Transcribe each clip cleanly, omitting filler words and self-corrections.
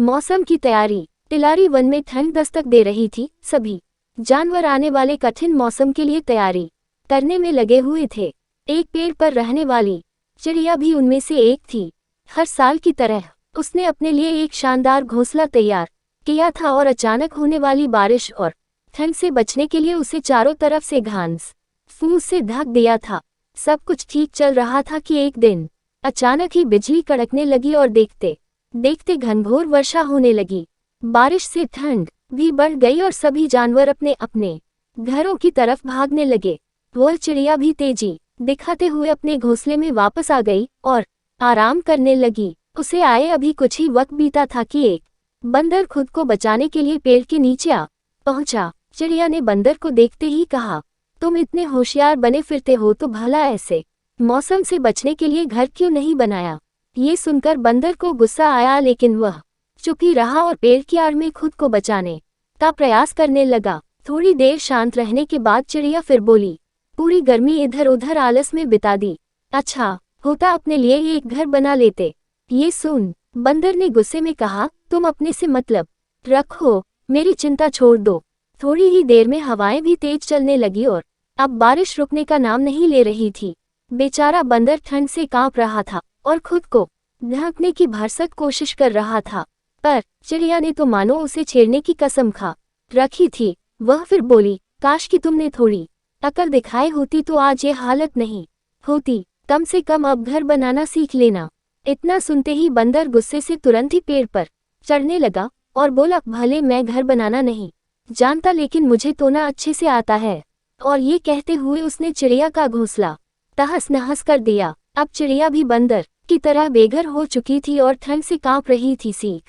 मौसम की तैयारी। टिलारी वन में ठंड दस्तक दे रही थी। सभी जानवर आने वाले कठिन मौसम के लिए तैयारी करने में लगे हुए थे। एक पेड़ पर रहने वाली चिड़िया भी उनमें से एक थी। हर साल की तरह उसने अपने लिए एक शानदार घोंसला तैयार किया था और अचानक होने वाली बारिश और ठंड से बचने के लिए उसे चारों तरफ से घास फूस से ढक दिया था। सब कुछ ठीक चल रहा था कि एक दिन अचानक ही बिजली कड़कने लगी और देखते देखते घनघोर वर्षा होने लगी। बारिश से ठंड भी बढ़ गई और सभी जानवर अपने अपने घरों की तरफ भागने लगे। वह चिड़िया भी तेजी दिखाते हुए अपने घोंसले में वापस आ गई और आराम करने लगी। उसे आए अभी कुछ ही वक्त बीता था कि एक बंदर खुद को बचाने के लिए पेड़ के नीचे आ पहुंचा। चिड़िया ने बंदर को देखते ही कहा, तुम इतने होशियार बने फिरते हो तो भला ऐसे मौसम से बचने के लिए घर क्यों नहीं बनाया। ये सुनकर बंदर को गुस्सा आया, लेकिन वह चुप ही रहा और पेड़ की आड़ में खुद को बचाने का प्रयास करने लगा। थोड़ी देर शांत रहने के बाद चिड़िया फिर बोली, पूरी गर्मी इधर उधर आलस में बिता दी, अच्छा होता अपने लिए एक घर बना लेते। ये सुन बंदर ने गुस्से में कहा, तुम अपने से मतलब रखो, मेरी चिंता छोड़ दो। थोड़ी ही देर में हवाएं भी तेज चलने लगी और अब बारिश रुकने का नाम नहीं ले रही थी। बेचारा बंदर ठंड से कांप रहा था और खुद को ढकने की भरसक कोशिश कर रहा था, पर चिड़िया ने तो मानो उसे छेड़ने की कसम खा रखी थी। वह फिर बोली, काश कि तुमने थोड़ी अकल दिखाई होती तो आज ये हालत नहीं होती। कम से कम अब घर बनाना सीख लेना। इतना सुनते ही बंदर गुस्से से तुरंत ही पेड़ पर चढ़ने लगा और बोला, भले मैं घर बनाना नहीं जानता लेकिन मुझे तोड़ना अच्छे से आता है। और ये कहते हुए उसने चिड़िया का घोंसला तहस नहस कर दिया। अब चिड़िया भी बंदर की तरह बेघर हो चुकी थी और ठंड से कांप रही थी। सीख,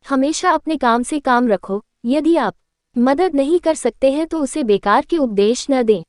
हमेशा अपने काम से काम रखो। यदि आप मदद नहीं कर सकते हैं तो उसे बेकार के उपदेश न दें।